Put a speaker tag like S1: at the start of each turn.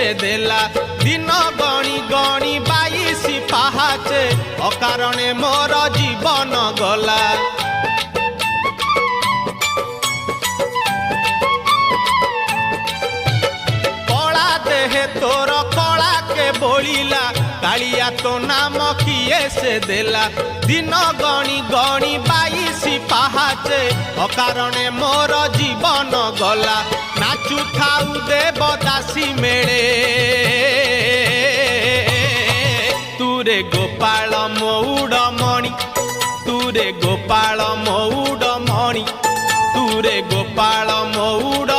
S1: से देला दिन गणी गणी 22 पाहाचे अकारणे मोर जीवन गला। कला देहे तोर कला के बोलिला कालिया तो नाम किए से देला दिन गणी गणी 22 पाहाचे अकारणे मोर जीवन गला। नाचु थाउ देवदासी मेले तुरे गोपाल मौड़ मणि तुरे गोपाल मौड़ मणि तुरे गोपाल मौड़